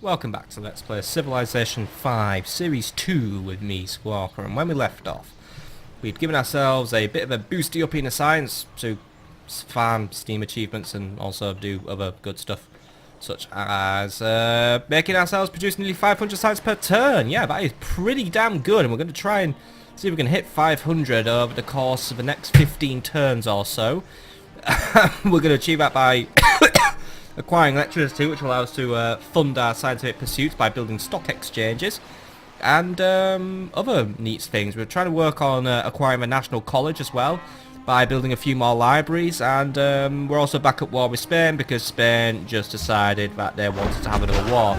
Welcome back to Let's Play Civilization 5 Series 2 with me, Squawker, and when we left off, we'd given ourselves a bit of a boosty up in the science to farm Steam achievements and also do other good stuff, such as making ourselves produce nearly 500 science per turn. Yeah, that is pretty damn good, and we're going to try and see if we can hit 500 over the course of the next 15 turns or so. We're going to achieve that by acquiring electricity, which will allow us to fund our scientific pursuits by building stock exchanges and other neat things. We're trying to work on acquiring a national college as well by building a few more libraries, and we're also back at war with Spain because Spain just decided that they wanted to have another war.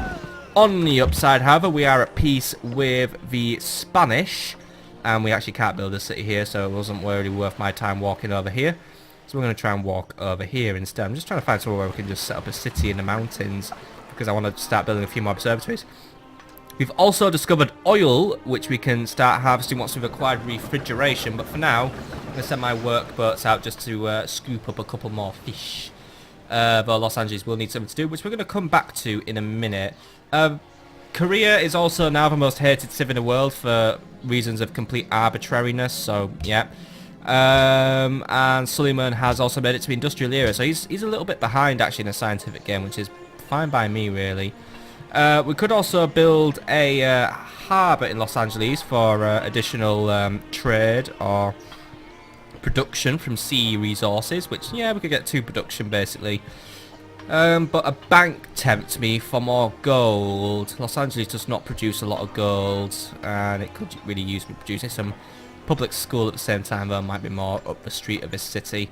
On the upside, however, we are at peace with the Spanish, and we actually can't build a city here, so it wasn't really worth my time walking over here. So we're going to try and walk over here instead. I'm just trying to find somewhere where we can just set up a city in the mountains because I want to start building a few more observatories. We've also discovered oil, which we can start harvesting once we've acquired refrigeration. But for now, I'm going to send my work boats out just to scoop up a couple more fish. But Los Angeles will need something to do, which we're going to come back to in a minute. Korea is also now the most hated civ in the world for reasons of complete arbitrariness. So, yeah. And Suleiman has also made it to the industrial era, so he's a little bit behind actually in a scientific game, which is fine by me really. We could also build a harbour in Los Angeles for additional trade or production from sea resources, which, yeah, we could get to production basically. But a bank tempts me for more gold. Los Angeles does not produce a lot of gold, and it could really use me producing some public school at the same time, though. Might be more up the street of this city,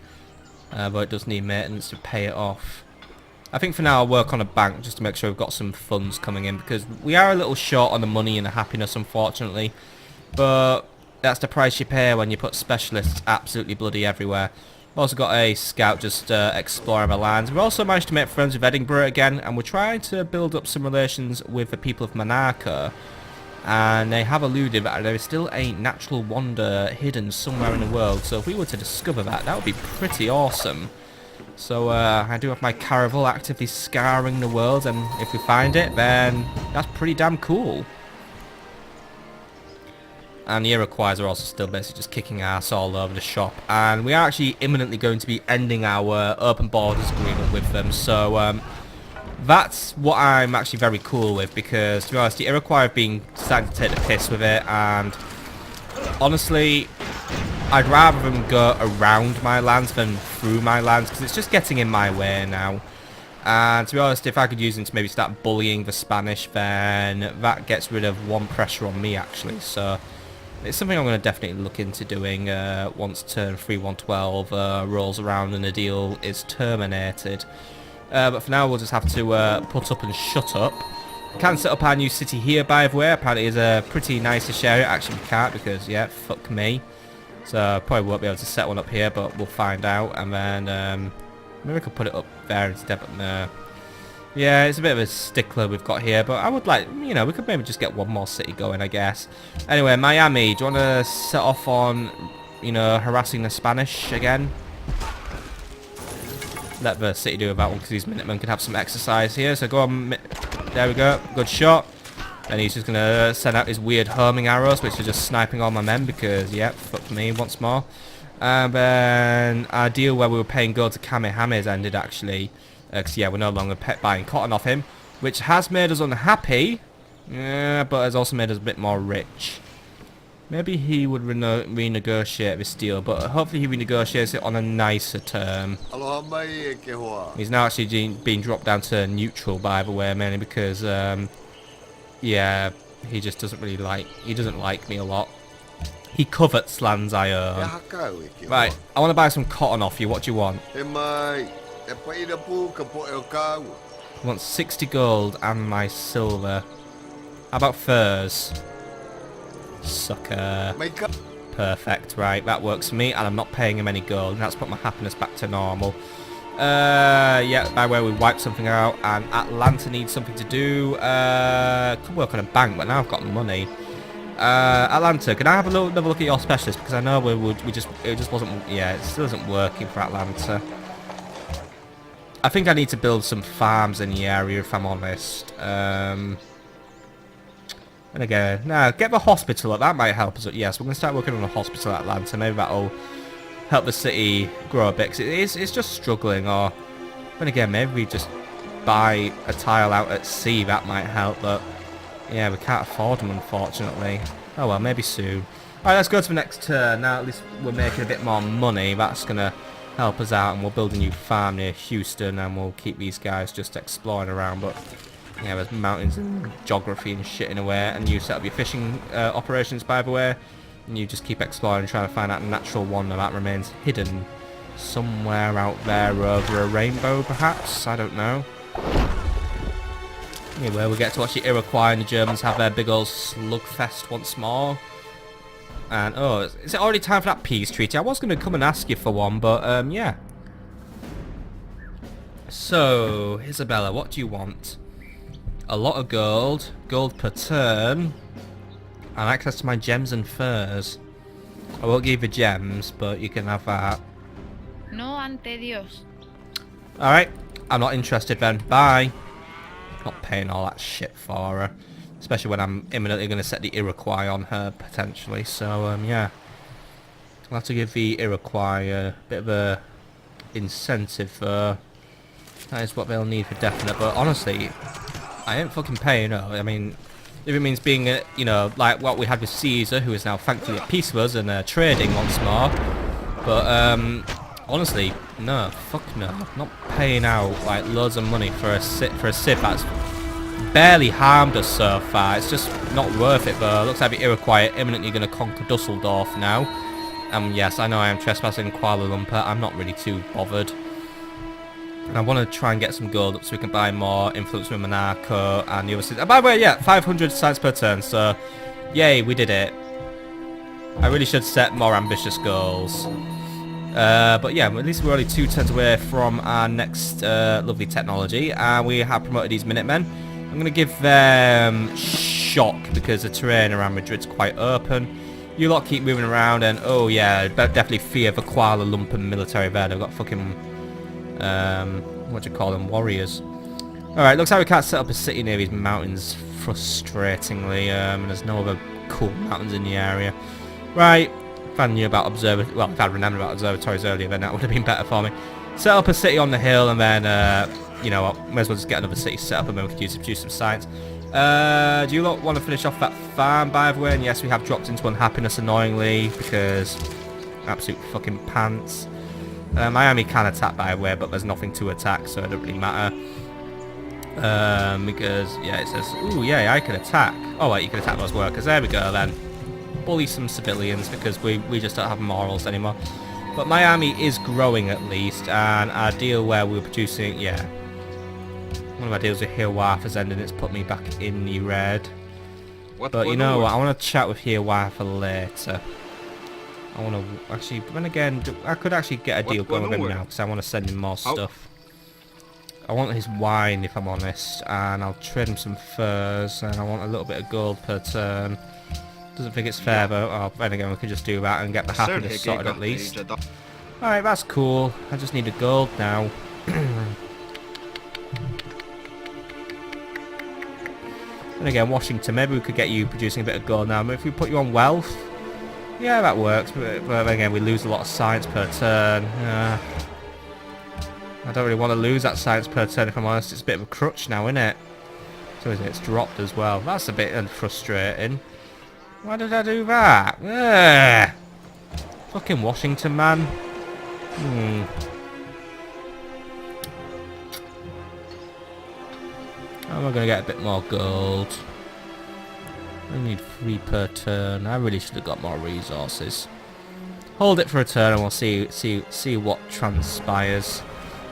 but it does need maintenance to pay it off. I think for now I'll work on a bank just to make sure we've got some funds coming in, because we are a little short on the money and the happiness, unfortunately, but that's the price you pay when you put specialists absolutely bloody everywhere. We've also got a scout just exploring the lands. We've also managed to make friends with Edinburgh again, and we're trying to build up some relations with the people of Monaco. And they have alluded that there is still a natural wonder hidden somewhere in the world, so if we were to discover that, that would be pretty awesome. So I do have my caravel actively scouring the world, and if we find it, then that's pretty damn cool. And the Iroquois are also still basically just kicking ass all over the shop, and we are actually imminently going to be ending our open borders agreement with them, so that's what I'm actually very cool with, because to be honest, the Iroquois have been starting to take the piss with it, and honestly, I'd rather them go around my lands than through my lands, because it's just getting in my way now. And to be honest, if I could use them to maybe start bullying the Spanish, then that gets rid of one pressure on me actually, so it's something I'm going to definitely look into doing once turn 3112 rolls around and the deal is terminated. But for now we'll just have to put up and shut up. We can set up our new city here, by the way. Apparently it's a pretty nice-ish area. Actually we can't, because, yeah, fuck me. So probably won't be able to set one up here, but we'll find out. And then maybe we could put it up there instead, but no. Yeah, it's a bit of a stickler we've got here, but I would like, you know, we could maybe just get one more city going, I guess. Anyway, Miami, do you want to set off on, you know, harassing the Spanish again? Let the city do that one, because these Minutemen can have some exercise here. So go on, there we go, good shot. And he's just going to send out his weird homing arrows, which are just sniping all my men, because, yep, fuck me once more. And then our deal where we were paying gold to Kamehamehas ended, actually. Because, yeah, we're no longer buying cotton off him, which has made us unhappy, but has also made us a bit more rich. Maybe he would renegotiate this deal, but hopefully he renegotiates it on a nicer term. He's now actually being dropped down to neutral, by the way, mainly because, yeah, he just doesn't really like me a lot. He covets lands I own. Right, I want to buy some cotton off you. What do you want? I want 60 gold and my silver. How about furs? Sucker. Perfect, right, that works for me, and I'm not paying him any gold, and that's put my happiness back to normal. Yeah, by the way, we wiped something out, and Atlanta needs something to do. Could work on a bank, but now I've got money. Atlanta, can I have another look at your specialist, because I know it just wasn't, yeah, it still isn't working for Atlanta. I think I need to build some farms in the area, if I'm honest. And again, nah, get the hospital up. That might help us. Yes, we're going to start working on a hospital at Atlanta. Maybe that'll help the city grow a bit. 'Cause it's just struggling. Or, then again, maybe we just buy a tile out at sea. That might help. But, yeah, we can't afford them, unfortunately. Oh, well, maybe soon. Alright, let's go to the next turn. Now, at least we're making a bit more money. That's going to help us out. And we'll build a new farm near Houston. And we'll keep these guys just exploring around. But... yeah, there's mountains and geography and shit in a way, and you set up your fishing operations, by the way, and you just keep exploring, trying to find out a natural wonder that remains hidden somewhere out there over a rainbow, perhaps? I don't know. Anyway, we get to watch the Iroquois and the Germans have their big old slugfest once more. And, oh, is it already time for that peace treaty? I was going to come and ask you for one, but, yeah. So, Isabella, what do you want? A lot of gold per turn, and access to my gems and furs. I won't give you gems, but you can have that. No ante Dios. Alright, I'm not interested then. Bye. Not paying all that shit for her. Especially when I'm imminently going to set the Iroquois on her, potentially. So, yeah. I'll have to give the Iroquois a bit of a incentive. That is what they'll need for definite, but honestly... I ain't fucking paying her. I mean, if it means being, you know, like what we had with Caesar, who is now thankfully at peace with us and trading once more. But, honestly, no, fuck no. I'm not paying out, like, loads of money for a civ that's barely harmed us so far. It's just not worth it, though. Looks like the Iroquois are imminently going to conquer Dusseldorf now. Yes, I know I am trespassing in Kuala Lumpur. I'm not really too bothered. And I want to try and get some gold up so we can buy more influence with Monaco and the other cities. And by the way, yeah, 500 science per turn, so yay, we did it. I really should set more ambitious goals. But yeah, at least we're only 2 turns away from our next lovely technology. And we have promoted these Minutemen. I'm going to give them shock because the terrain around Madrid's quite open. You lot keep moving around and, oh yeah, definitely fear the Kuala Lumpur military there. They've got fucking... what do you call them? Warriors. Alright, looks like we can't set up a city near these mountains, frustratingly. And there's no other cool mountains in the area. Right, if I knew about if I'd remembered about observatories earlier, then that would have been better for me. Set up a city on the hill, and then, you know what, may as well just get another city set up, and then we could use it to produce some science. Do you lot want to finish off that farm, by the way? And yes, we have dropped into unhappiness, annoyingly, because absolute fucking pants. Miami can attack, by the way, but there's nothing to attack, so it doesn't really matter. Because, yeah, it says, ooh, yeah, I can attack. Oh, wait, you can attack those workers. There we go, then. Bully some civilians, because we just don't have morals anymore. But Miami is growing, at least, and our deal where we were producing, yeah. One of our deals with Hiawatha has ended, and it's put me back in the red. But you know what, I want to chat with Hiawatha later. I want to actually, but then again, I could actually get a deal going with him now because I want to send him more stuff. I want his wine, if I'm honest, and I'll trade him some furs, and I want a little bit of gold per turn. Doesn't think it's fair though. Oh, then again, we can just do that and get the happiness sorted at least. Alright, that's cool. I just need the gold now. And again, Washington, maybe we could get you producing a bit of gold now. But if we put you on wealth, yeah, that works. But again, we lose a lot of science per turn. I don't really want to lose that science per turn, if I'm honest. It's a bit of a crutch now, isn't it? So it's dropped as well. That's a bit frustrating. Why did I do that? Fucking Washington, man. How am I going to get a bit more gold? I need 3 per turn. I really should have got more resources. Hold it for a turn and we'll see what transpires.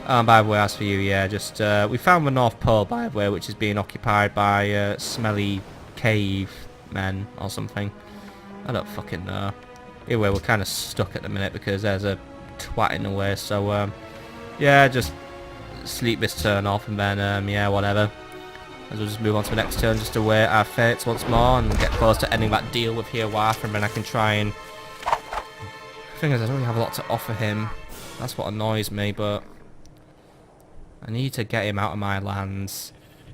By the way, as for you, yeah, just we found the North Pole, by the way, which is being occupied by smelly cave men or something. I don't fucking know. Either way, we're kind of stuck at the minute because there's a twat in the way. So yeah, just sleep this turn off and then yeah, whatever. As we'll just move on to the next turn, just to await our fates once more and get close to ending that deal with Hiawatha, and then I can try and... The thing is, I don't really have a lot to offer him. That's what annoys me, but... I need to get him out of my lands.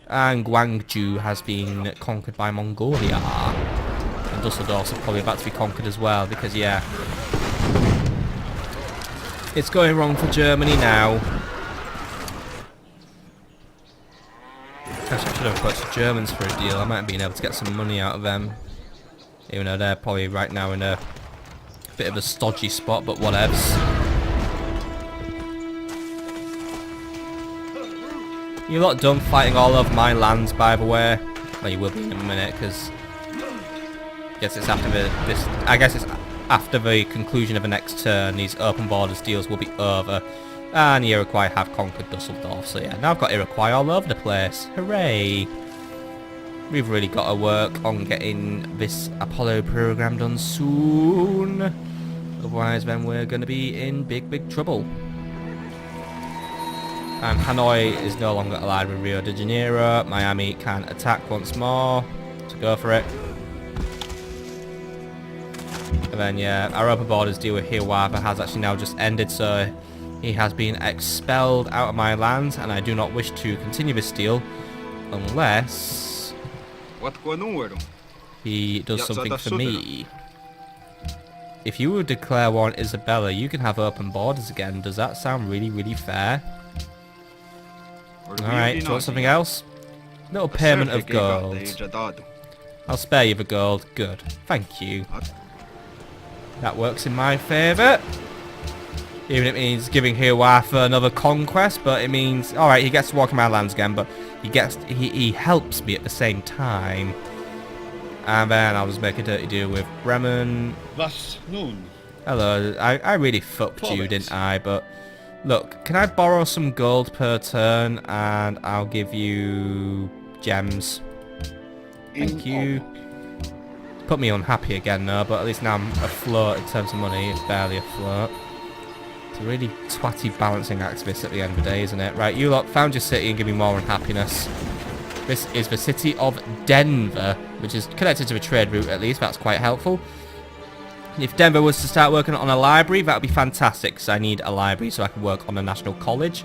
And Guangzhou has been conquered by Mongolia. And Dusseldorf's probably about to be conquered as well, because, yeah, it's going wrong for Germany now. Actually, I should have approached the Germans for a deal. I might have been able to get some money out of them. Even though they're probably right now in a bit of a stodgy spot, but whatevs. You're not done fighting all over my lands, by the way. Well, you will be in a minute, because I guess it's after this. I guess it's after the conclusion of the next turn. These open borders deals will be over, and the Iroquois have conquered Dusseldorf. So yeah, now I've got Iroquois all over the place. Hooray! We've really got to work on getting this Apollo program done soon. Otherwise, then we're going to be in big, big trouble. And Hanoi is no longer allied with Rio de Janeiro. Miami can attack once more. So go for it. And then, yeah, our open borders deal with Hiawatha has actually now just ended, so he has been expelled out of my lands, and I do not wish to continue this deal unless he does something for me. If you would declare war on Isabella, you can have open borders again. Does that sound really, really fair? Alright, do you want something else? Little payment of gold. I'll spare you the gold. Good. Thank you. That works in my favour. Even if it means giving Hiawatha another conquest, but it means... Alright, he gets to walk in my lands again, but he helps me at the same time. And then I'll just make a dirty deal with Bremen. Hello, I really fucked you, didn't I? But... Look, can I borrow some gold per turn, and I'll give you gems. Thank you. Put me unhappy again though, but at least now I'm afloat in terms of money. It's barely afloat. It's a really twatty balancing activist at the end of the day, isn't it? Right, you lot found your city and give me more unhappiness. This is the city of Denver, which is connected to a trade route at least. That's quite helpful. If Denver was to start working on a library, that would be fantastic, because I need a library so I can work on a national college,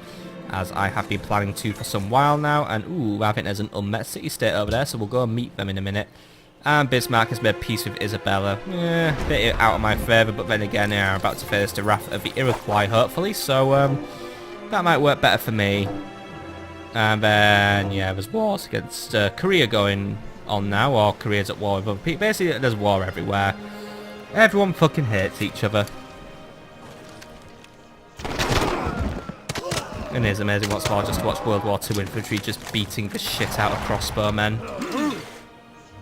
as I have been planning to for some while now. And ooh, I think there's an unmet city-state over there, so we'll go and meet them in a minute. And Bismarck has made peace with Isabella. A bit out of my favour, but then again, they are about to face the wrath of the Iroquois, hopefully, so that might work better for me. And then, yeah, there's wars against Korea going on now, or Korea's at war with other people. Basically, there's war everywhere. Everyone fucking hates each other. And it's amazing what's more just to watch World War II infantry just beating the shit out of crossbowmen.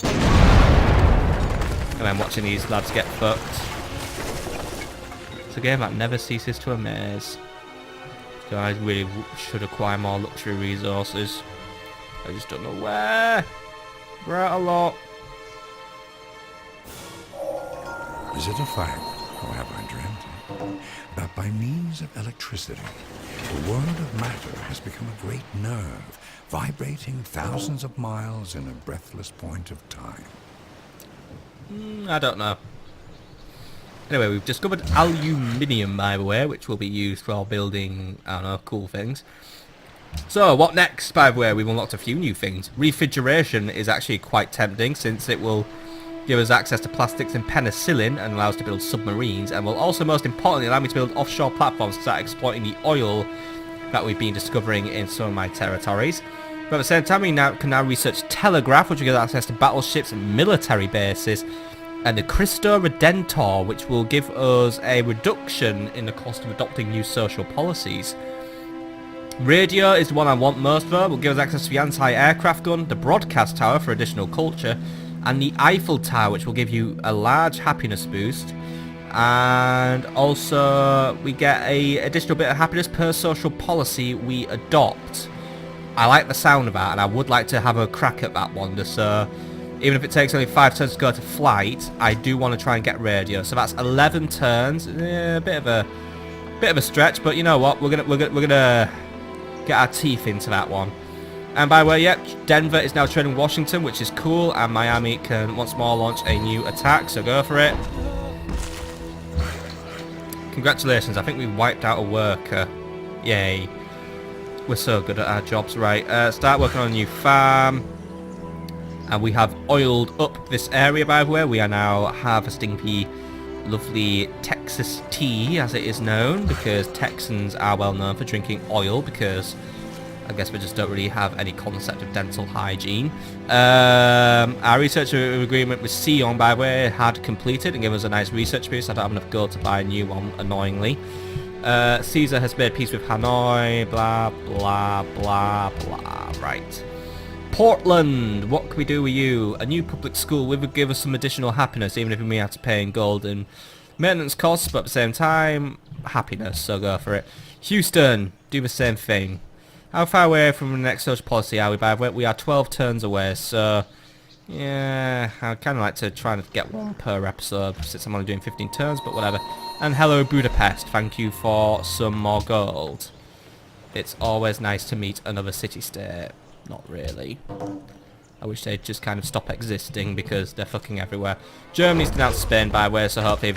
And then watching these lads get fucked. It's a game that never ceases to amaze. So I really should acquire more luxury resources. I just don't know where. We're out a lot. Is it a fact, or have I dreamt it, that by means of electricity, the world of matter has become a great nerve, vibrating thousands of miles in a breathless point of time? I don't know. Anyway, we've discovered aluminium, by the way, which will be used for building, I don't know, cool things. So, what next, by the way? We've unlocked a few new things. Refrigeration is actually quite tempting, since it will give us access to plastics and penicillin and allow us to build submarines, and will also, most importantly, allow me to build offshore platforms to start exploiting the oil that we've been discovering in some of my territories. But at the same time, we can now research telegraph, which will give us access to battleships and military bases, and the Cristo Redentor, which will give us a reduction in the cost of adopting new social policies. Radio is the one I want most though. It will give us access to the anti-aircraft gun, the broadcast tower for additional culture, and the Eiffel Tower, which will give you a large happiness boost. And also we get a additional bit of happiness per social policy we adopt. I like the sound of that, and I would like to have a crack at that one. So even if it takes only 5 turns to go to flight, I do want to try and get radio. So that's 11 turns. A bit of a stretch, but you know what? We're gonna get our teeth into that one. And by the way, yep, Denver is now trading Washington, which is cool, and Miami can once more launch a new attack, so go for it. Congratulations, I think we wiped out a worker. Yay. We're so good at our jobs, right? Start working on a new farm. And we have oiled up this area, by the way. We are now harvesting the lovely Texas tea, as it is known, because Texans are well known for drinking oil, because I guess we just don't really have any concept of dental hygiene. Our research agreement with Sion, by the way, had completed and given us a nice research boost. I don't have enough gold to buy a new one, annoyingly. Caesar has made peace with Hanoi, blah, blah, blah, blah. Right. Portland, what can we do with you? A new public school would give us some additional happiness, even if we may have to pay in gold and maintenance costs, but at the same time, happiness, so go for it. Houston, do the same thing. How far away from the next social policy are we, by the way? We are 12 turns away, so yeah, I'd kind of like to try and get one per episode since I'm only doing 15 turns, but whatever. And hello Budapest, thank you for some more gold. It's always nice to meet another city-state. Not really. I wish they'd just kind of stop existing because they're fucking everywhere. Germany's denounced Spain, by the way, so hopefully...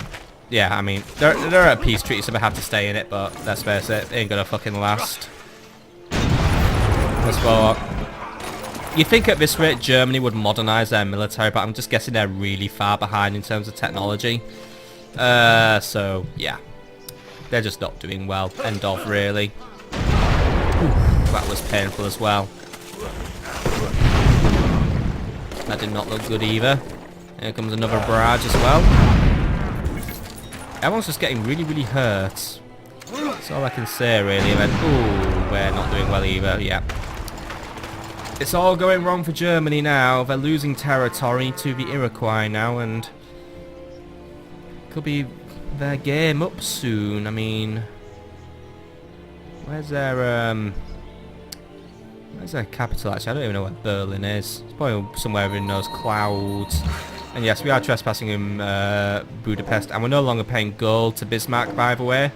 Yeah, I mean, they're at a peace treaty, so they have to stay in it, but let's face it, it ain't gonna fucking last. As well, you think at this rate Germany would modernise their military, but I'm just guessing they're really far behind in terms of technology. So, yeah. They're just not doing well. End of, really. Oof, that was painful as well. That did not look good either. Here comes another barrage as well. Everyone's just getting really, really hurt. That's all I can say, really. And then, ooh, we're not doing well either. Yeah. It's all going wrong for Germany now. They're losing territory to the Iroquois now, and could be their game up soon. I mean, where's their capital? Actually, I don't even know where Berlin is. It's probably somewhere in those clouds. And yes, we are trespassing in Budapest, and we're no longer paying gold to Bismarck, by the way.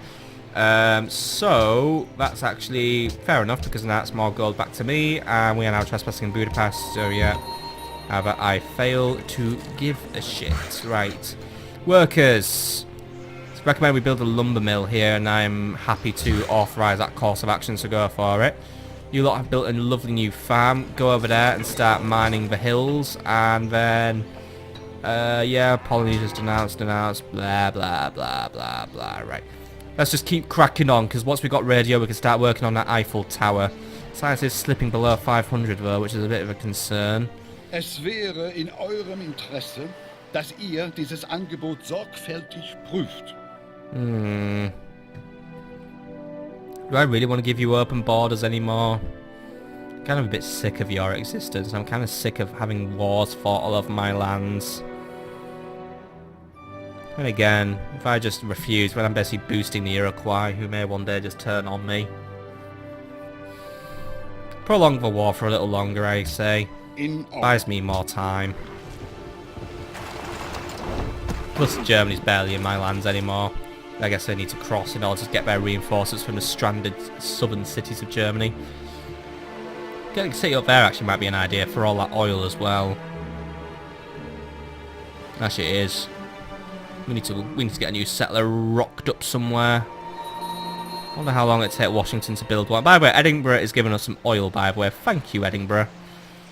So that's actually fair enough, because now it's more gold back to me, and we are now trespassing in Budapest. So yeah, however, I fail to give a shit. Right, workers. So recommend we build a lumber mill here, and I'm happy to authorise that course of action, so go for it. You lot have built a lovely new farm. Go over there and start mining the hills, and then yeah, Polynesia's denounced, blah blah blah blah blah. Right. Let's just keep cracking on, because once we've got radio, we can start working on that Eiffel Tower. Science is slipping below 500 though, which is a bit of a concern. Es wäre in eurem Interesse, dass ihr dieses Angebot sorgfältig prüft. Do I really want to give you open borders anymore? I'm kind of a bit sick of your existence. I'm kind of sick of having wars fought all over my lands. And again, if I just refuse when I'm basically boosting the Iroquois, who may one day just turn on me. Prolong the war for a little longer, I say. Buys me more time. Plus Germany's barely in my lands anymore. I guess they need to cross in order to get their reinforcements from the stranded southern cities of Germany. Getting a city up there actually might be an idea for all that oil as well. Actually it is. We need to get a new settler rocked up somewhere. I wonder how long it'd take Washington to build one. By the way, Edinburgh is giving us some oil, by the way. Thank you, Edinburgh.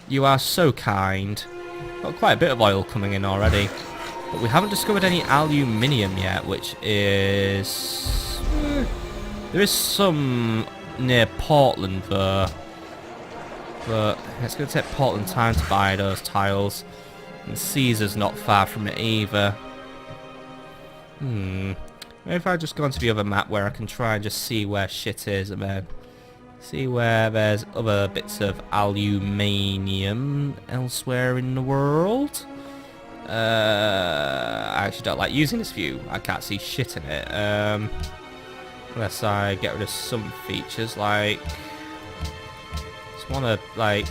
You are so kind. Got quite a bit of oil coming in already. But we haven't discovered any aluminium yet, which is... there is some near Portland, though. But it's going to take Portland time to buy those tiles. And Caesar's not far from it either. Maybe if I just go onto the other map where I can try and just see where shit is and then see where there's other bits of aluminium elsewhere in the world. I actually don't like using this view. I can't see shit in it. Unless I get rid of some features, like... just want to, like...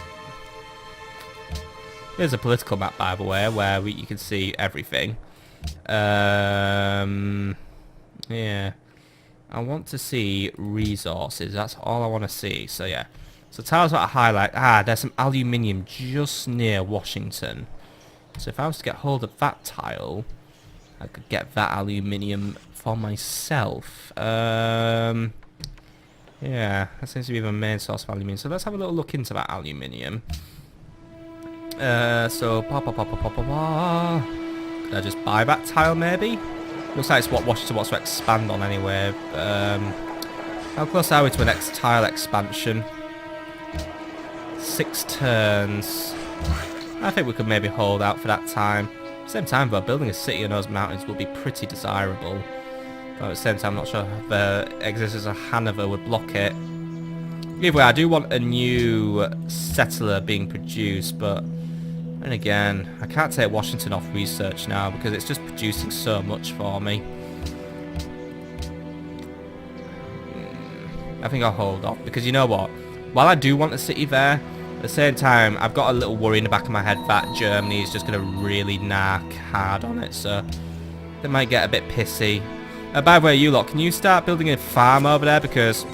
Here's a political map, by the way, where you can see everything. Yeah. I want to see resources. That's all I want to see. So yeah. So tiles that I highlight. There's some aluminium just near Washington. So if I was to get hold of that tile, I could get that aluminium for myself. Yeah, that seems to be the main source of aluminium. So let's have a little look into that aluminium. So, could I just buy that tile maybe? Looks like it's what Washington wants to expand on anyway. How close are we to the next tile expansion? 6 turns. I think we could maybe hold out for that time. At the same time though, building a city in those mountains would be pretty desirable. But at the same time, I'm not sure if the existence of Hanover would block it. Either way, I do want a new settler being produced, but then again, I can't take Washington off research now because it's just producing so much for me. I think I'll hold off because you know what? While I do want a city there, at the same time, I've got a little worry in the back of my head that Germany is just going to really narc hard on it, so they might get a bit pissy. By the way, you lot, can you start building a farm over there? Because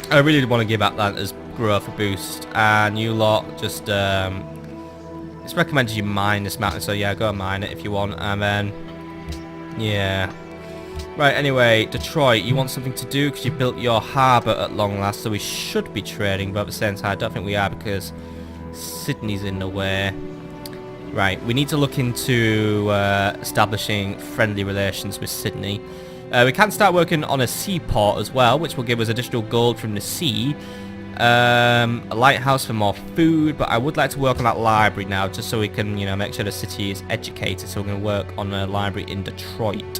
I really want to give Atlanta's growth a boost. And you lot, just, it's recommended you mine this mountain. So yeah, go and mine it if you want. And then, yeah. Right, anyway, Detroit, you want something to do because you built your harbour at long last. So we should be trading, but at the same time, I don't think we are because Sydney's in the way. Right, we need to look into establishing friendly relations with Sydney. We can start working on a seaport as well, which will give us additional gold from the sea. A lighthouse for more food, but I would like to work on that library now, just so we can, you know, make sure the city is educated. So we're going to work on a library in Detroit.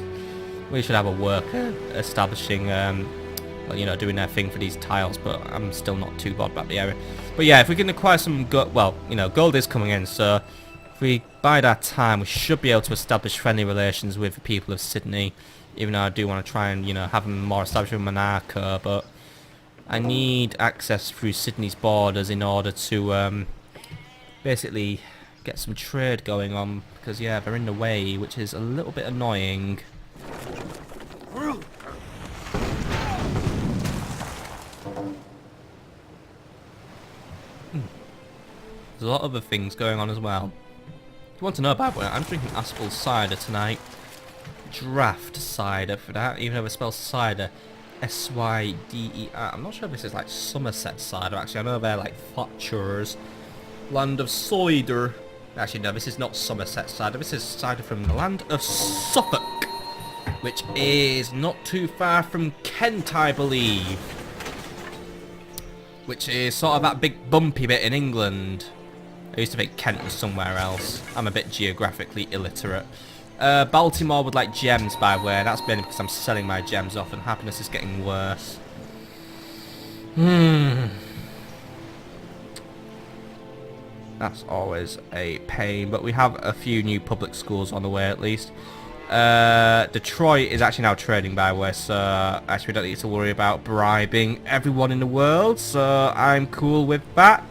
We should have a worker establishing, well, you know, doing their thing for these tiles, but I'm still not too bothered about the area. But yeah, if we can acquire some gold, well, you know, gold is coming in, so if we bide our time, we should be able to establish friendly relations with the people of Sydney, even though I do want to try and, you know, have them more established with Monaco, but I need access through Sydney's borders in order to basically get some trade going on, because yeah, they're in the way, which is a little bit annoying. There's a lot of other things going on as well. If you want to know about it, I'm drinking Masterful cider tonight. Draft cider for that, even though it spells cider. S-Y-D-E-R. I'm not sure if this is like Somerset cider, actually. I know they're like Thatcher's land of cider. Actually, no, this is not Somerset cider. This is cider from the land of Suffolk, which is not too far from Kent, I believe. Which is sort of that big bumpy bit in England. I used to think Kent was somewhere else. I'm a bit geographically illiterate. Baltimore would like gems, by the way. That's mainly because I'm selling my gems off and happiness is getting worse. That's always a pain, but we have a few new public schools on the way at least. Detroit is actually now trading, by the way, so actually we don't need to worry about bribing everyone in the world, so I'm cool with that.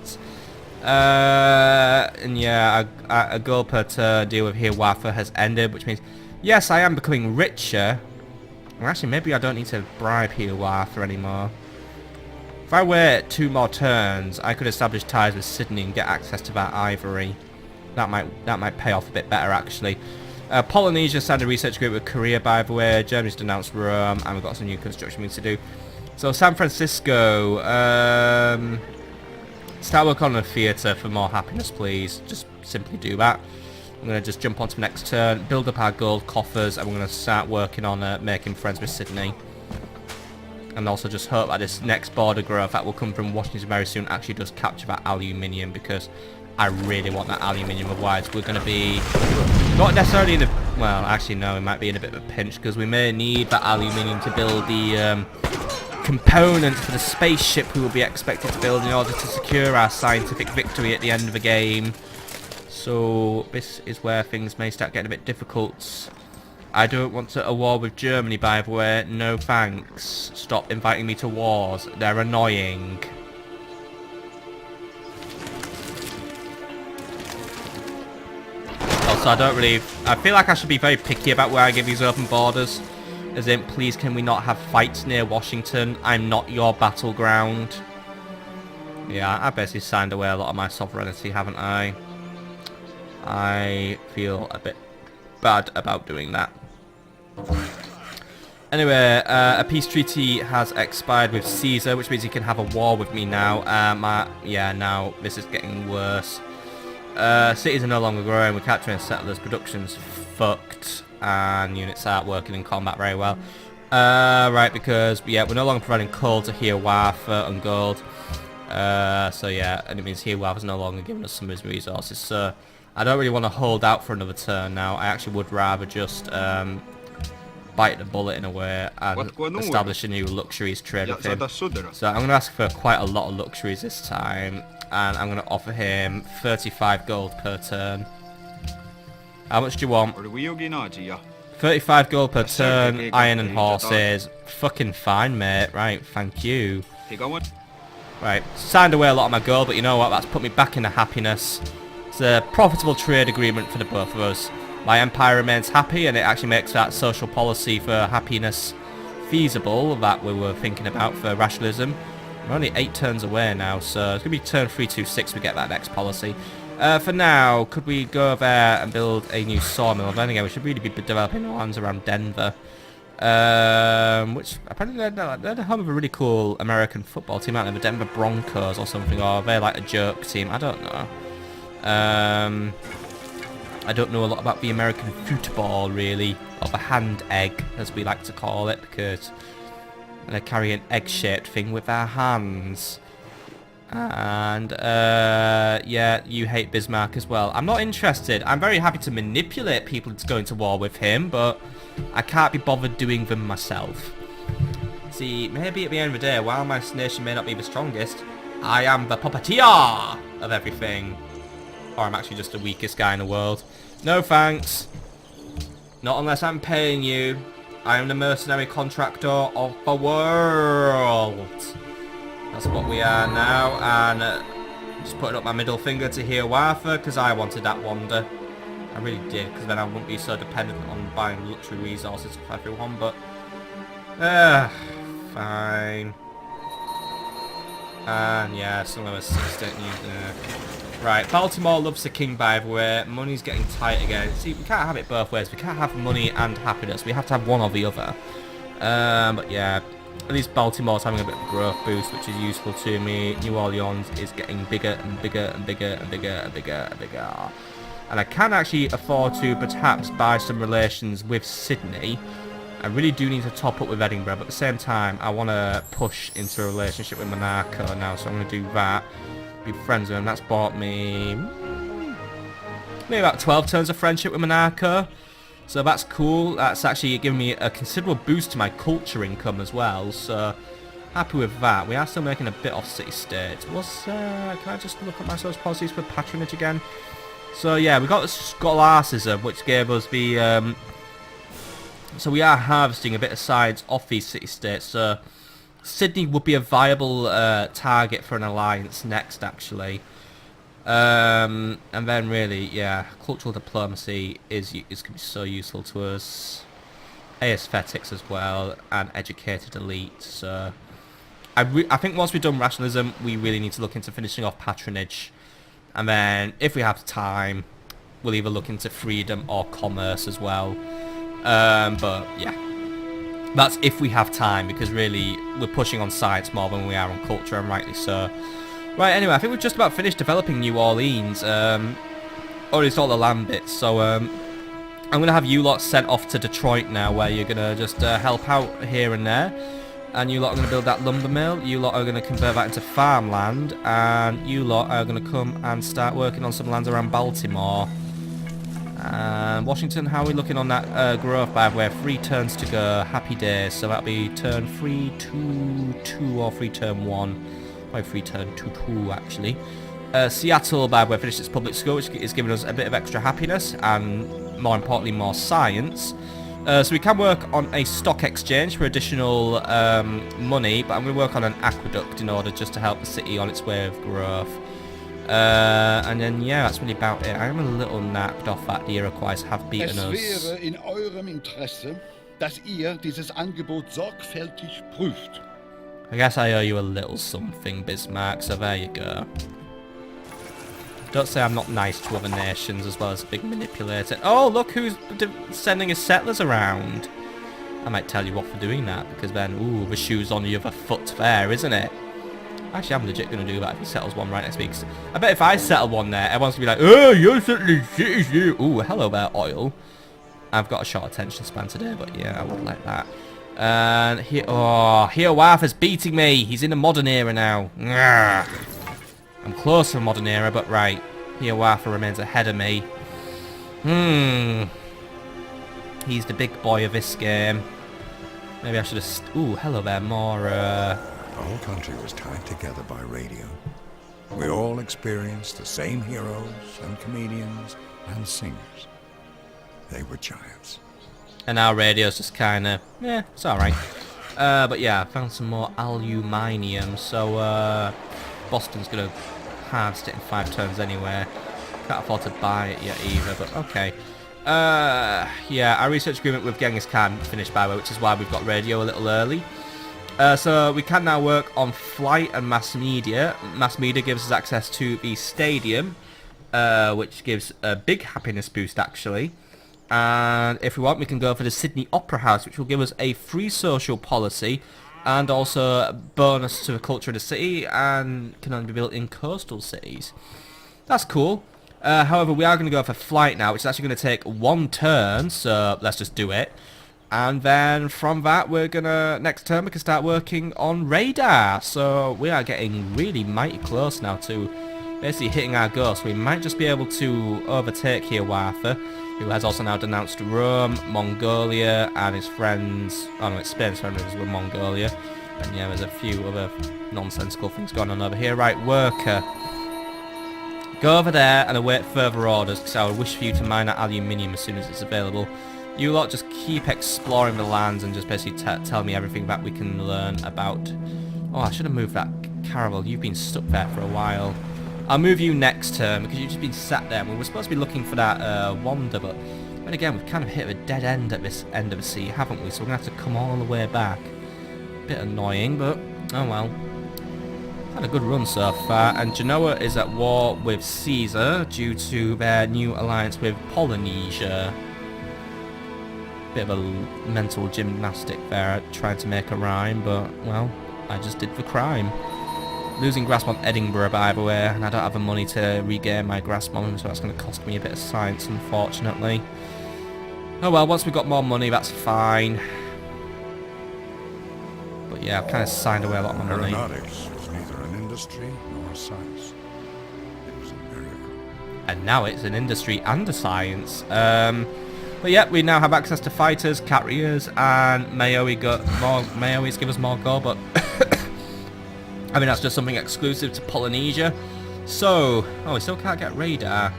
And yeah, a goal per turn deal with Hiawatha has ended, which means, yes, I am becoming richer. Well, actually, maybe I don't need to bribe Hiawatha anymore. If I wait 2 more turns, I could establish ties with Sydney and get access to that ivory. That might pay off a bit better, actually. Polynesia signed a research agreement with Korea, by the way. Germany's denounced Rome, and we've got some new construction we need to do. So San Francisco, start work on a theatre for more happiness, please. Just simply do that. I'm going to just jump onto the next turn, build up our gold coffers, and we're going to start working on making friends with Sydney. And also just hope that this next border growth that will come from Washington very soon actually does capture that aluminium, because I really want that aluminium. Otherwise we're going to be not necessarily in a, well, actually no, we might be in a bit of a pinch, because we may need that aluminium to build the components for the spaceship we will be expected to build in order to secure our scientific victory at the end of the game. So this is where things may start getting a bit difficult. I don't want a war with Germany, by the way. No thanks. Stop inviting me to wars. They're annoying. Also, I feel like I should be very picky about where I give these open borders. As in, please can we not have fights near Washington? I'm not your battleground. Yeah, I basically signed away a lot of my sovereignty, haven't I? I feel a bit bad about doing that. Anyway, a peace treaty has expired with Caesar, which means he can have a war with me now. Now this is getting worse. Cities are no longer growing, we're capturing settlers, production's fucked, and units aren't working in combat very well. Right, because, yeah, we're no longer providing coal to Hiawatha and gold. So yeah, and it means Hiawatha's no longer giving us some of his resources, so I don't really want to hold out for another turn now. I actually would rather just, bite the bullet in a way and establish a new luxuries trade with him. So I'm going to ask for quite a lot of luxuries this time, and I'm going to offer him 35 gold per turn. How much do you want? 35 gold per turn, iron and horses. Fucking fine, mate. Right, thank you. Right, signed away a lot of my gold, but you know what? That's put me back into happiness. It's a profitable trade agreement for the both of us. My empire remains happy, and it actually makes that social policy for happiness feasible that we were thinking about for rationalism. We're only 8 turns away now, so it's going to be turn 326 we get that next policy. For now, could we go there and build a new sawmill? Then again, we should really be developing lands around Denver. Which apparently they're the home of a really cool American football team, aren't they? The Denver Broncos or something, or they're like a joke team, I don't know. I don't know a lot about the American football, really, or the hand egg, as we like to call it, because they carry an egg-shaped thing with their hands. And, yeah, you hate Bismarck as well. I'm not interested. I'm very happy to manipulate people to go into war with him, but I can't be bothered doing them myself. See, maybe at the end of the day, while my nation may not be the strongest, I am the puppeteer of everything. Or I'm actually just the weakest guy in the world. No thanks. Not unless I'm paying you. I am the mercenary contractor of the world. That's what we are now. And just putting up my middle finger to Hiawatha because I wanted that wonder. I really did, because then I wouldn't be so dependent on buying luxury resources for everyone. But fine. And yeah, some of us 16 Right, Baltimore loves the king, by the way. Money's getting tight again. See, we can't have it both ways. We can't have money and happiness. We have to have one or the other. But yeah, at least Baltimore's having a bit of a growth boost, which is useful to me. New Orleans is getting bigger and bigger and bigger and bigger and bigger and bigger. And I can actually afford to perhaps buy some relations with Sydney. I really do need to top up with Edinburgh, but at the same time, I want to push into a relationship with Monaco now, so I'm going to do that. Be friends with him. That's bought me maybe about 12 turns of friendship with Monaco, so that's cool. That's actually giving me a considerable boost to my culture income as well, so happy with that. We are still making a bit off city-states. Can I just look at my social policies for patronage again? So yeah, we got the scholasticism, which gave us the so we are harvesting a bit of sides off these city-states, so Sydney would be a viable target for an alliance next, actually. And then really, yeah, cultural diplomacy is going to be so useful to us. Aesthetics as well, and educated elite. So I think once we've done rationalism, we really need to look into finishing off patronage. And then, if we have time, we'll either look into freedom or commerce as well. But yeah. That's if we have time, because really we're pushing on science more than we are on culture, and rightly so. Right, anyway, I think we've just about finished developing New Orleans, or at least all the land bits, so I'm going to have you lot sent off to Detroit now, where you're going to just help out here and there, and you lot are going to build that lumber mill, you lot are going to convert that into farmland, and you lot are going to come and start working on some lands around Baltimore. Washington, how are we looking on that growth, by the way? 3 turns to go, happy days, so that'll be turn 3, 2, 2, or 3 turn 1, probably 3 turn 2, 2 actually. Seattle, by the way, finished its public school, which is giving us a bit of extra happiness, and more importantly, more science. So we can work on a stock exchange for additional money, but I'm going to work on an aqueduct in order just to help the city on its way of growth. And then, yeah, that's really about it. I'm a little napped off that the Iroquois have beaten us. Es wäre in eurem Interesse, dass ihr dieses Angebot sorgfältig prüft. I guess I owe you a little something, Bismarck, so there you go. Don't say I'm not nice to other nations as well as a big manipulator. Oh, look who's sending his settlers around. I might tell you off for doing that, because then, ooh, the shoe's on the other foot there, isn't it? Actually, I'm legit going to do that if he settles one right next week. I bet if I settle one there, everyone's going to be like, oh, you're settling shit, you. Ooh, hello there, oil. I've got a short attention span today, but yeah, I would like that. And here, oh, Hiawatha's beating me. He's in the modern era now. Ngah. I'm close to the modern era, but right. Hiawatha remains ahead of me. He's the big boy of this game. Maybe I should have... Ooh, hello there, more... The whole country was tied together by radio. We all experienced the same heroes and comedians and singers. They were giants. And our radio's just kind of... Yeah, it's alright. But yeah, I found some more aluminium. So, Boston's going to harvest it in 5 turns anyway. Can't afford to buy it yet either, but okay. Yeah, our research agreement with Genghis Khan finished, by the way, which is why we've got radio a little early. So we can now work on flight and mass media. Mass media gives us access to the stadium, which gives a big happiness boost actually. And if we want, we can go for the Sydney Opera House, which will give us a free social policy and also a bonus to the culture of the city, and can only be built in coastal cities. That's cool. However, we are going to go for flight now, which is actually going to take 1 turn, so let's just do it. And then from that, we're going to, next turn, we can start working on radar. So we are getting really mighty close now to basically hitting our goal. So we might just be able to overtake Hiawatha, who has also now denounced Rome, Mongolia, and his friends. Oh no, it's Spain's friends with Mongolia. And yeah, there's a few other nonsensical things going on over here. Right, worker. Go over there and await further orders, because I would wish for you to mine that aluminium as soon as it's available. You lot just keep exploring the lands and just basically tell me everything that we can learn about. Oh, I should have moved that caravel. You've been stuck there for a while. I'll move you next turn because you've just been sat there. We were supposed to be looking for that wonder, but then again, we've kind of hit a dead end at this end of the sea, haven't we? So we're going to have to come all the way back. Bit annoying, but oh well. Had a good run so far, and Genoa is at war with Caesar due to their new alliance with Polynesia. Bit of a mental gymnastic there, trying to make a rhyme, but, well, I just did the crime. Losing grasp on Edinburgh, by the way, and I don't have the money to regain my grasp on them, so that's going to cost me a bit of science, unfortunately. Oh well, once we've got more money, that's fine. But yeah, I've kind of signed away a lot of my money. Aeronautics was neither an industry nor a science. It was a miracle. And now it's an industry and a science. But yeah, we now have access to fighters, carriers, and Maoris give us more gold, but I mean that's just something exclusive to Polynesia. So, oh, we still can't get radar.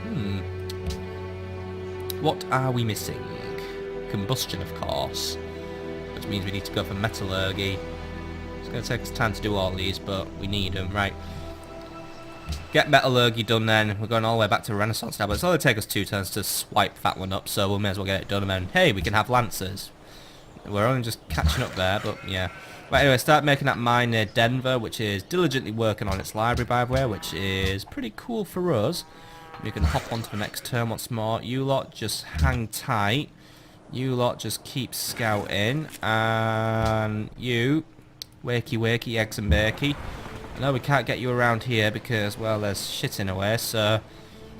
What are we missing? Combustion, of course, which means we need to go for metallurgy. It's going to take us time to do all these, but we need them, right? Get metallurgy done then. We're going all the way back to Renaissance now, but it's only take us 2 turns to swipe that one up, so we may as well get it done, and then, hey, we can have lancers. We're only just catching up there, but yeah. Right, anyway, start making that mine near Denver, which is diligently working on its library, by the way, which is pretty cool for us. We can hop on to the next turn once more. You lot just hang tight. You lot just keep scouting, and you, wakey, eggs and bakey. No, we can't get you around here because, well, there's shit in the way, so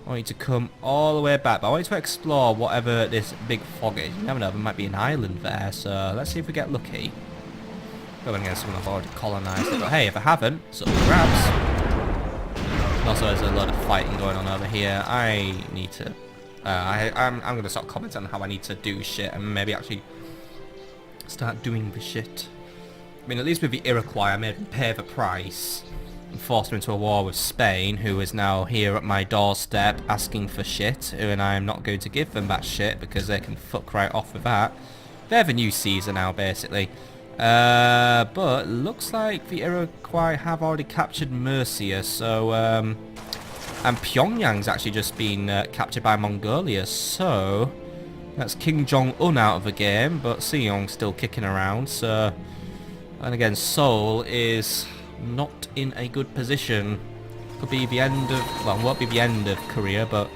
I want you to come all the way back. But I want you to explore whatever this big fog is. You never know, there might be an island there, so let's see if we get lucky. Going against someone I've already colonised it, but hey, if I haven't, so grabs. And also, there's a lot of fighting going on over here. I need to... I'm going to start commenting on how I need to do shit and maybe actually start doing the shit. I mean, at least with the Iroquois, I made them pay the price and forced them into a war with Spain, who is now here at my doorstep asking for shit, and I'm not going to give them that shit because they can fuck right off with that. They're the new Caesar now, basically. But looks like the Iroquois have already captured Mercia, so, and Pyongyang's actually just been captured by Mongolia, so that's King Jong-un out of the game, but Seong's still kicking around, so... And again, Seoul is not in a good position. Could be the end of... Well, it won't be the end of Korea, but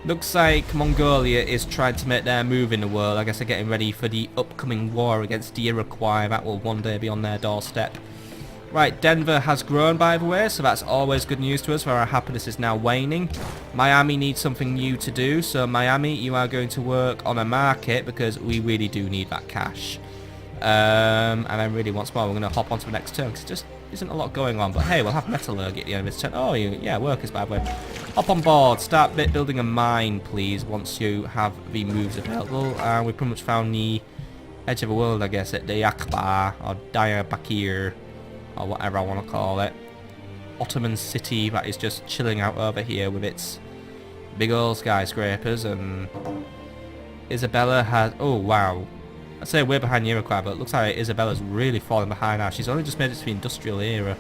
Looks like Mongolia is trying to make their move in the world. I guess they're getting ready for the upcoming war against the Iroquois. That will one day be on their doorstep. Right, Denver has grown, by the way, so that's always good news to us, for our happiness is now waning. Miami needs something new to do, so Miami, you are going to work on a market, because we really do need that cash. And then really once more, we're going to hop on to the next turn, because there just isn't a lot going on. But hey, we'll have metallurgy at the end of this turn. Oh, yeah, workers, by the way. Hop on board, start building a mine, please, once you have the moves available. And we pretty much found the edge of the world, I guess, at Diyarbakir, or Diyarbakir, or whatever I want to call it. Ottoman city that is just chilling out over here with its big old skyscrapers. And Isabella has... Oh, wow. I'd say we're behind the Iroquois, but it looks like Isabella's really falling behind now. She's only just made it to the industrial era.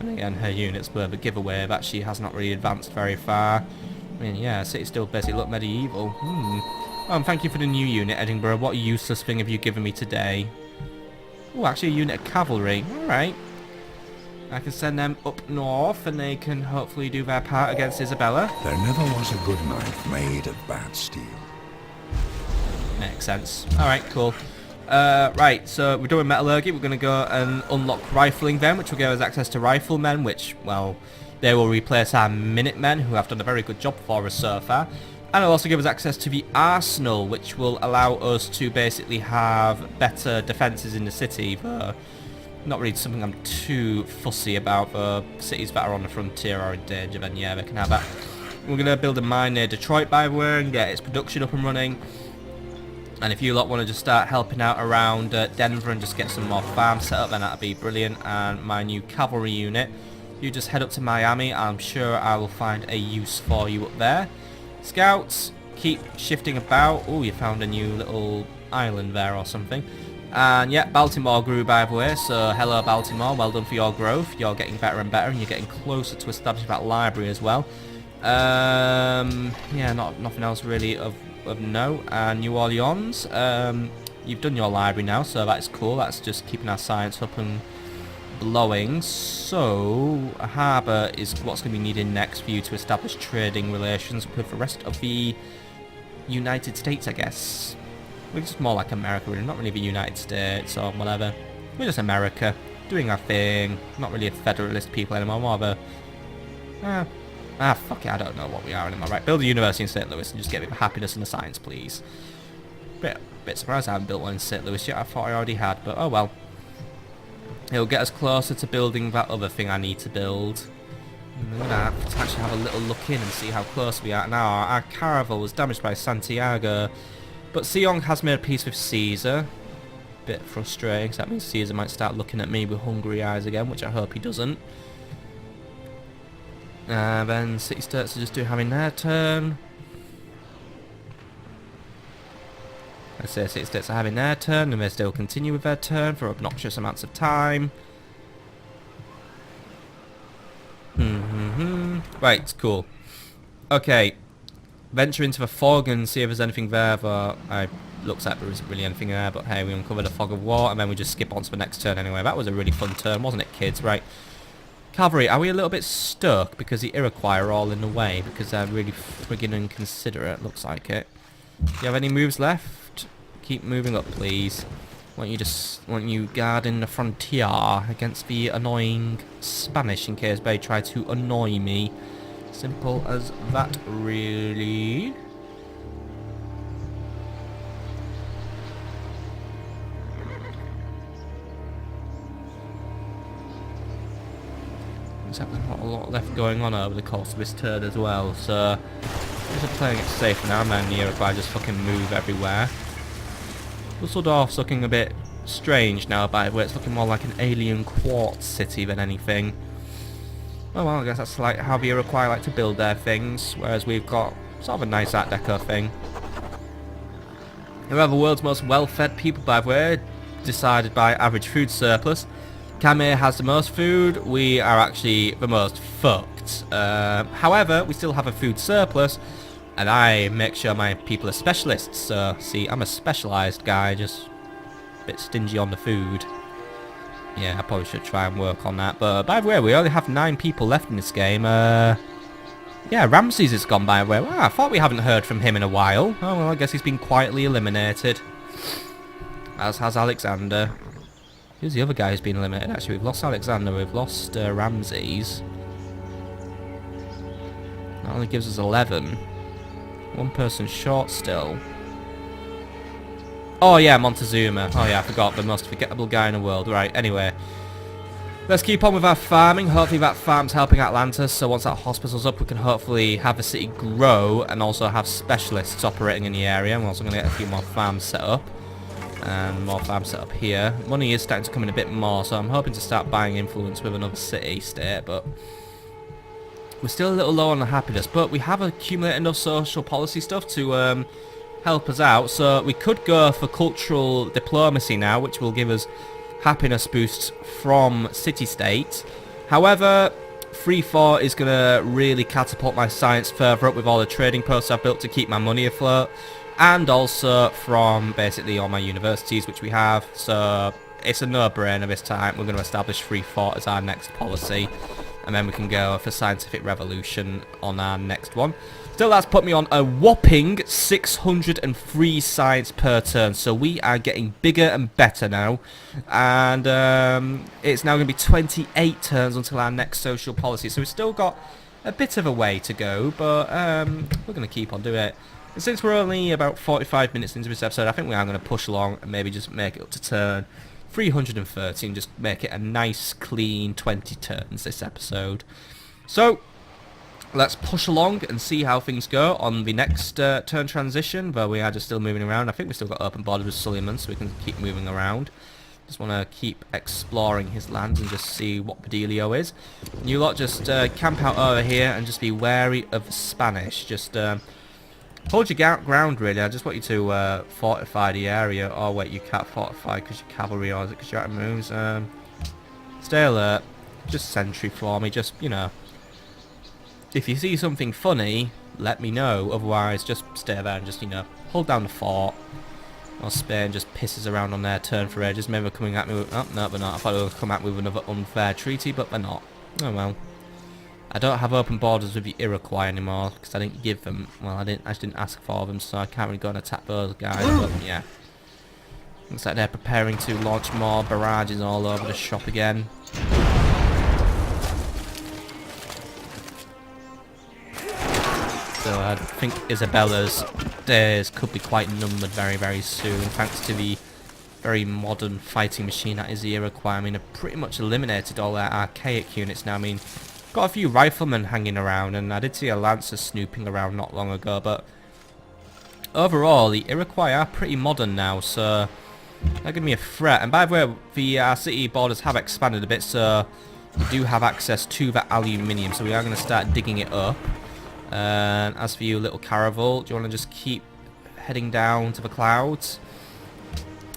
And again, her units were the giveaway that she has not really advanced very far. I mean, yeah, city's still basically look medieval. Thank you for the new unit, Edinburgh. What useless thing have you given me today? Oh, actually a unit of cavalry. Alright. I can send them up north and they can hopefully do their part against Isabella. There never was a good knife made of bad steel. Makes sense. Alright, cool. Right, so we're doing metallurgy. We're going to go and unlock rifling then, which will give us access to riflemen, which, well, they will replace our Minutemen, who have done a very good job for us so far. And it'll also give us access to the arsenal, which will allow us to basically have better defences in the city. But not really something I'm too fussy about. The cities that are on the frontier are in danger, then yeah, they can have that. We're going to build a mine near Detroit, by the way, and get its production up and running. And if you lot want to just start helping out around Denver and just get some more farms set up, then that'd be brilliant. And my new cavalry unit, you just head up to Miami. I'm sure I will find a use for you up there. Scouts, keep shifting about. Oh, you found a new little island there or something. And yeah, Baltimore grew, by the way, so hello Baltimore, well done for your growth. You're getting better and better, and you're getting closer to establishing that library as well. Yeah, nothing else really of note. And New Orleans, you've done your library now, so that's cool. That's just keeping our science up and blowing. So a harbour is what's going to be needed next for you to establish trading relations with the rest of the United States, I guess. We're just more like America, really, not really the United States or whatever. We're just America, doing our thing. Not really a federalist people anymore, more of a... fuck it, I don't know what we are anymore. Right, build a university in St. Louis and just get me the happiness and the science, please. Bit surprised I haven't built one in St. Louis yet. I thought I already had, but oh well. It'll get us closer to building that other thing I need to build. I'm going to have to actually have a little look in and see how close we are. Now, our caravel was damaged by Santiago, but Seong has made a peace with Caesar. Bit frustrating, so that means Caesar might start looking at me with hungry eyes again, which I hope he doesn't. Then city-states are just having their turn. I say city-states are having their turn, and they still continue with their turn for obnoxious amounts of time. Right, cool. Okay, venture into the fog and see if there's anything there. But looks like there isn't really anything there, but hey, we uncovered a fog of war, and then we just skip on to the next turn anyway. That was a really fun turn, wasn't it, kids? Right. Cavalry, are we a little bit stuck because the Iroquois are all in the way? Because they're really friggin' inconsiderate, looks like it. Do you have any moves left? Keep moving up, please. Want you guarding the frontier against the annoying Spanish in case they try to annoy me. Simple as that, really. There's not a lot left going on over the course of this turn as well, so just playing it safe now, man. The Iroquois just fucking move everywhere. Dusseldorf's looking a bit strange now, by the way. It's looking more like an alien quartz city than anything. Oh well, I guess that's like how the Iroquois like to build their things, whereas we've got sort of a nice Art Deco thing. We are the world's most well-fed people, by the way, decided by average food surplus. Kame has the most food, we are actually the most fucked. However, we still have a food surplus, and I make sure my people are specialists, so see, I'm a specialised guy, just a bit stingy on the food. Yeah, I probably should try and work on that, but by the way, we only have 9 people left in this game. Yeah, Ramses has gone by the way. Wow, I thought we haven't heard from him in a while. Oh well, I guess he's been quietly eliminated. As has Alexander. Who's the other guy who's been eliminated? Actually, we've lost Alexander, we've lost Ramses. That only gives us 11. One person short still. Oh yeah, Montezuma. Oh yeah, I forgot, the most forgettable guy in the world. Right, anyway. Let's keep on with our farming. Hopefully that farm's helping Atlantis, so once that hospital's up we can hopefully have the city grow and also have specialists operating in the area. I'm also going to get a few more farms set up. And more farms set up here. Money is starting to come in a bit more, so I'm hoping to start buying influence with another city-state, but we're still a little low on the happiness. But we have accumulated enough social policy stuff to help us out, so we could go for cultural diplomacy now, which will give us happiness boosts from city-state. However, 3-4 is going to really catapult my science further up with all the trading posts I've built to keep my money afloat, and also from basically all my universities which we have, so it's a no-brainer this time. We're going to establish 3-4 as our next policy, and then we can go for scientific revolution on our next one. Still, that's put me on a whopping 603 science per turn, so we are getting bigger and better now, and it's now going to be 28 turns until our next social policy, so we've still got a bit of a way to go, but we're going to keep on doing it. And since we're only about 45 minutes into this episode, I think we are going to push along and maybe just make it up to turn 330 and just make it a nice clean 20 turns this episode. So let's push along and see how things go on the next turn transition, where we are just still moving around. I think we've still got open borders with Suleiman, so we can keep moving around. Just want to keep exploring his lands and just see what Bedelio is. You lot just camp out over here and just be wary of Spanish. Just hold your ground, really. I just want you to fortify the area. Oh wait, you can't fortify because you're cavalry, or is it because you're out of moves? Stay alert. Just sentry for me, just, you know. If you see something funny, let me know. Otherwise, just stay there and just, you know, hold down the fort. Or Spain just pisses around on their turn for ages. Maybe they're coming at me with... Oh, no, they're not. I thought they would come at me with another unfair treaty, but they're not. Oh, well. I don't have open borders with the Iroquois anymore, because I didn't give them... Well, I just didn't ask for them, so I can't really go and attack those guys, but, yeah. Looks like they're preparing to launch more barrages all over the shop again. So I think Isabella's days could be quite numbered very, very soon, thanks to the very modern fighting machine that is the Iroquois. I mean, I've pretty much eliminated all their archaic units now. I mean, got a few riflemen hanging around, and I did see a lancer snooping around not long ago, but overall, the Iroquois are pretty modern now, so they're giving me a threat. And by the way, the city borders have expanded a bit, so we do have access to that aluminium, so we are going to start digging it up. And as for you, little caravel, do you want to just keep heading down to the clouds?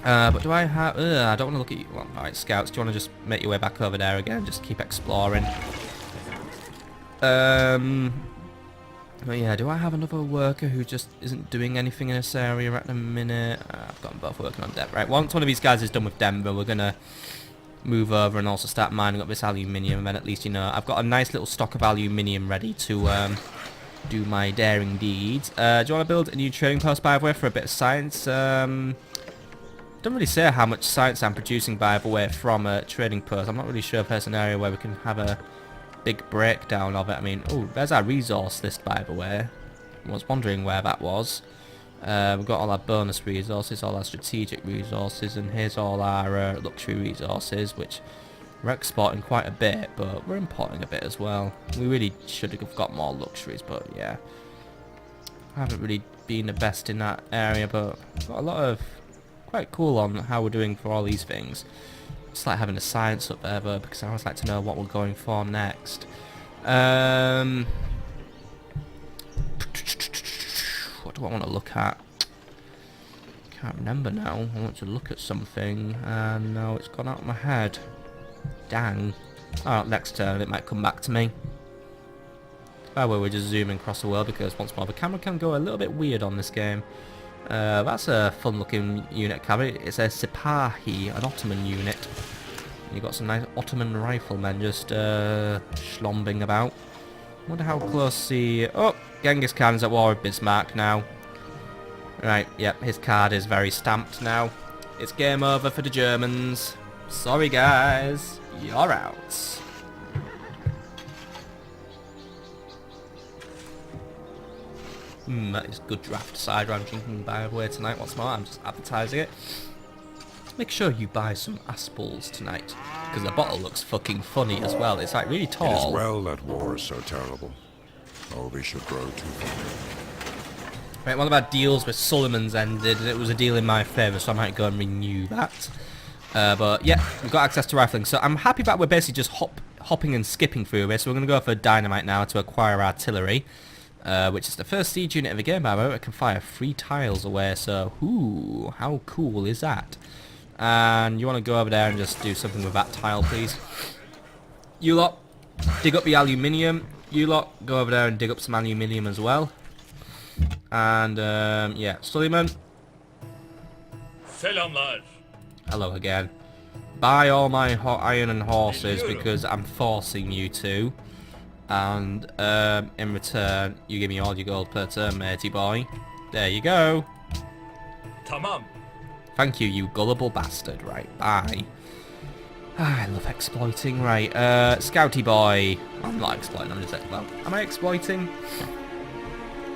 But do I have... I don't want to look at you. Well, alright, scouts, do you want to just make your way back over there again? Just keep exploring. But yeah, do I have another worker who just isn't doing anything in this area at the minute? I've got them both working on Denver. Right, once one of these guys is done with Denver, we're going to move over and also start mining up this aluminium, and then at least, you know, I've got a nice little stock of aluminium ready to do my daring deeds. Do you want to build a new trading post, by the way, for a bit of science? Don't really say how much science I'm producing, by the way, from a trading post. I'm not really sure if there's an area where we can have a big breakdown of it. I mean, oh, there's our resource list, by the way. I was wondering where that was. We've got all our bonus resources, all our strategic resources, and here's all our luxury resources, which we're exporting quite a bit, but we're importing a bit as well. We really should have got more luxuries, but yeah. I haven't really been the best in that area, but got a lot of quite cool on how we're doing for all these things. Just like having a science up there, though, because I always like to know what we're going for next. What do I want to look at? Can't remember now. I want to look at something, and now it's gone out of my head. Dang. Oh, next turn it might come back to me. Oh well, we're just zooming across the world because once more the camera can go a little bit weird on this game. That's a fun looking unit cavalry. It's a Sipahi, an Ottoman unit. You've got some nice Ottoman riflemen just schlombing about. Wonder how close the... Oh, Genghis Khan's at war with Bismarck now. Right, yep, his card is very stamped now. It's game over for the Germans. Sorry guys, you're out. That is good draft cider I'm drinking by the way tonight. What's more, I'm just advertising it. Make sure you buy some Aspals tonight, because the bottle looks fucking funny as well. It's like really It is tall. well that war is so terrible. Oh, we should grow too far. Right, one of our deals with Sullivan's ended, and it was a deal in my favour, so I might go and renew that. But yeah, we've got access to rifling, so I'm happy that we're basically just hopping and skipping through this. So we're going to go for dynamite now to acquire artillery, which is the first siege unit of the game, by the way. It can fire 3 tiles away, so ooh, how cool is that? And you want to go over there and just do something with that tile, please. You lot, dig up the aluminium. You lot, go over there and dig up some aluminium as well. And, yeah, Suleiman. Selamlar. Hello again. Buy all my hot iron and horses because I'm forcing you to. And, in return, you give me all your gold per turn, matey boy. There you go. Tamam. Thank you, you gullible bastard. Right, bye. I love exploiting. Right, Scouty boy. I'm not exploiting, I'm just like, well, am I exploiting?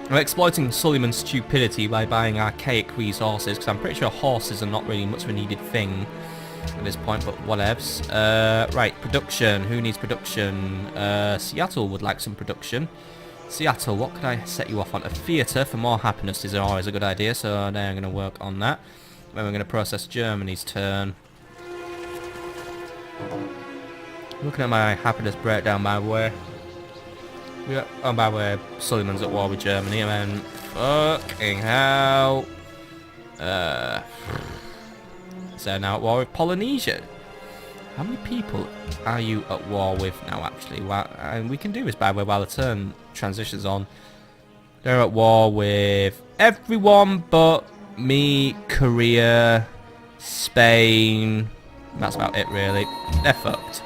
I'm exploiting Suleiman's stupidity by buying archaic resources, because I'm pretty sure horses are not really much of a needed thing at this point, but whatevs. Right, production. Who needs production? Seattle would like some production. Seattle, what could I set you off on? A theatre for more happiness is always a good idea, so now I'm going to work on that. Then we're going to process Germany's turn. Looking at my happiness breakdown, by the way. Oh, by the way, Suleiman's at war with Germany, and then fucking hell. So now at war with Polynesia. How many people are you at war with now, actually? Well, and we can do this, by the way, while the turn transitions on. They're at war with everyone but me, Korea, Spain. That's about it, really. They're fucked.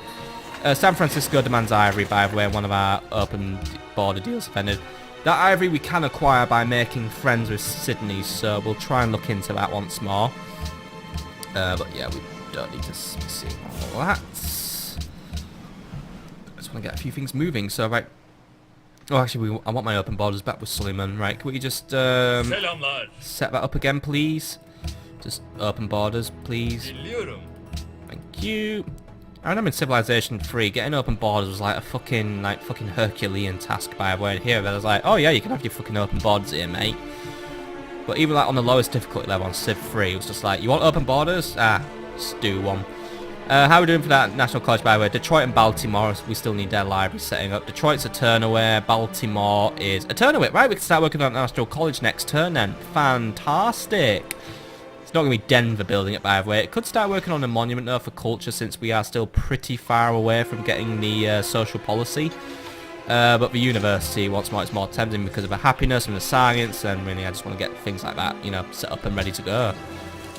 San Francisco demands ivory, by the way, one of our open border deals have ended. That ivory we can acquire by making friends with Sydney, so we'll try and look into that once more. But yeah, we don't need to see all that. I just want to get a few things moving, so right. Oh, actually, I want my open borders back with Suleiman. Right, can we just Selamlar. set that up again, please? Just open borders, please. Dinliyorum. Thank you. I remember in Civilization 3, getting open borders was like a fucking Herculean task, by the way. Here, I was like, oh yeah, you can have your fucking open borders here, mate. But even like on the lowest difficulty level on Civ 3, it was just like, you want open borders? Ah, just do one. How are we doing for that National College, by the way? Detroit and Baltimore, we still need their library setting up. Detroit's a turnaway, Baltimore is a turnaway. Right, we can start working on National College next turn then. Fantastic. It's not going to be Denver building it, by the way. It could start working on a monument, though, for culture, since we are still pretty far away from getting the social policy. But the university, once more, it's more tempting because of the happiness and the science, and really I just want to get things like that, you know, set up and ready to go.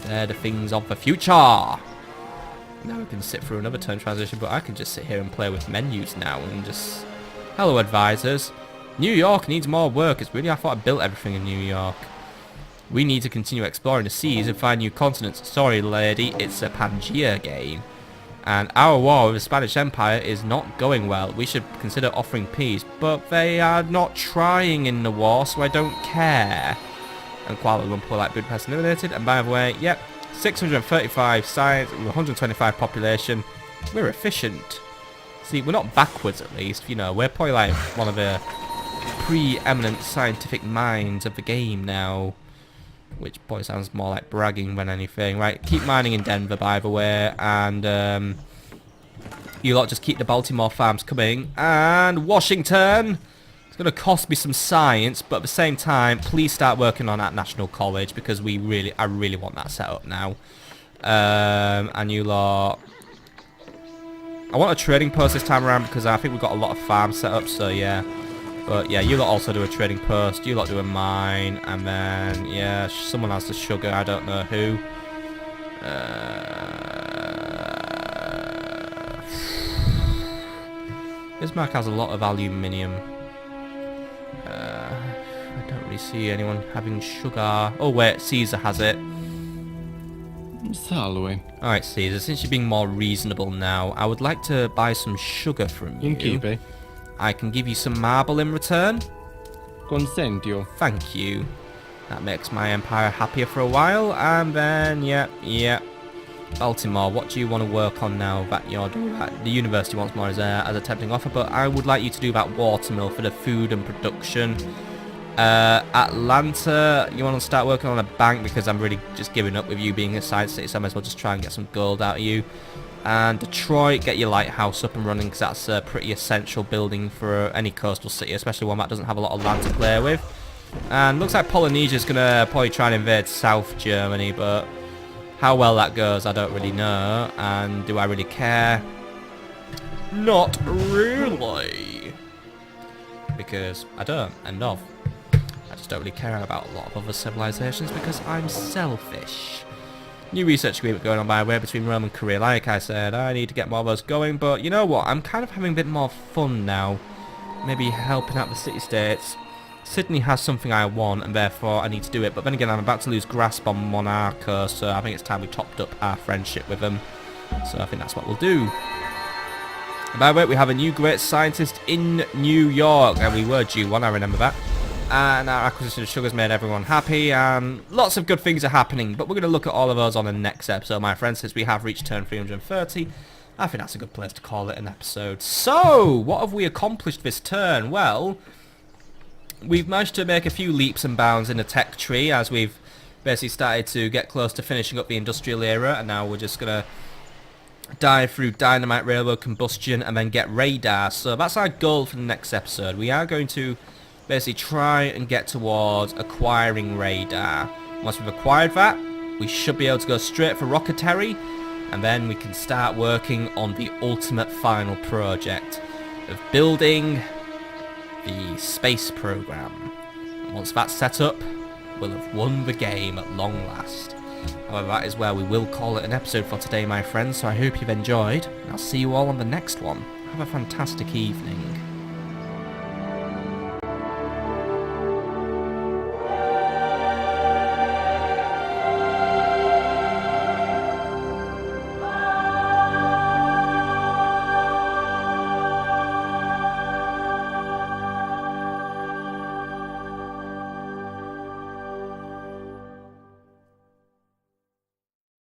They're the things of the future. Now we can sit through another turn transition, but I can just sit here and play with menus now and just... Hello, advisors. New York needs more work. It's really, I thought I built everything in New York. We need to continue exploring the seas and find new continents. Sorry, lady, it's a Pangea game. And our war with the Spanish Empire is not going well. We should consider offering peace, but they are not trying in the war, so I don't care. And Kuala Lumpur, like Budapest, eliminated. And by the way, yep, 635 science, 125 population. We're efficient. See, we're not backwards at least, you know, we're probably like one of the preeminent scientific minds of the game now. Which probably sounds more like bragging than anything. Right, keep mining in Denver, by the way, and you lot just keep the Baltimore farms coming. And Washington! It's going to cost me some science, but at the same time, please start working on that National College, because I really want that set up now. And you lot... I want a trading post this time around, because I think we've got a lot of farms set up, so yeah. But yeah, you lot also do a trading post, you lot do a mine, and then, yeah, someone has the sugar, I don't know who. Bismarck has a lot of aluminium. I don't really see anyone having sugar. Oh wait, Caesar has it. Salve. Alright Caesar, since you're being more reasonable now, I would like to buy some sugar from you. Inquipe. I can give you some marble in return. Consentio. Thank you. That makes my empire happier for a while. And then, yeah. Baltimore, what do you want to work on now that you're doing that? The university wants more as a tempting offer, but I would like you to do that watermill for the food and production. Atlanta, you want to start working on a bank because I'm really just giving up with you being a science city, so I might as well just try and get some gold out of you. And Detroit, get your lighthouse up and running because that's a pretty essential building for any coastal city, especially one that doesn't have a lot of land to play with. And looks like Polynesia's going to probably try and invade South Germany, but how well that goes I don't really know. And do I really care? Not really. Because I don't, end of. I just don't really care about a lot of other civilizations because I'm selfish. New research agreement going on by the way between Rome and Korea. Like I said, I need to get more of those going, but you know what? I'm kind of having a bit more fun now. Maybe helping out the city-states. Sydney has something I want, and therefore I need to do it. But then again, I'm about to lose grasp on Monaco, so I think it's time we topped up our friendship with them. So I think that's what we'll do. And by the way, we have a new great scientist in New York, and we were due one, I remember that. And our acquisition of sugar's made everyone happy, and lots of good things are happening. But we're going to look at all of those on the next episode, my friends, since we have reached turn 330. I think that's a good place to call it an episode. So, what have we accomplished this turn? Well, we've managed to make a few leaps and bounds in the tech tree as we've basically started to get close to finishing up the industrial era, and now we're just going to dive through dynamite, railroad combustion, and then get radar. So that's our goal for the next episode. We are going to basically try and get towards acquiring radar. Once we've acquired that, we should be able to go straight for rocketry, and then we can start working on the ultimate final project of building the space program. And once that's set up, we'll have won the game at long last. However, that is where we will call it an episode for today, my friends, so I hope you've enjoyed, and I'll see you all on the next one. Have a fantastic evening.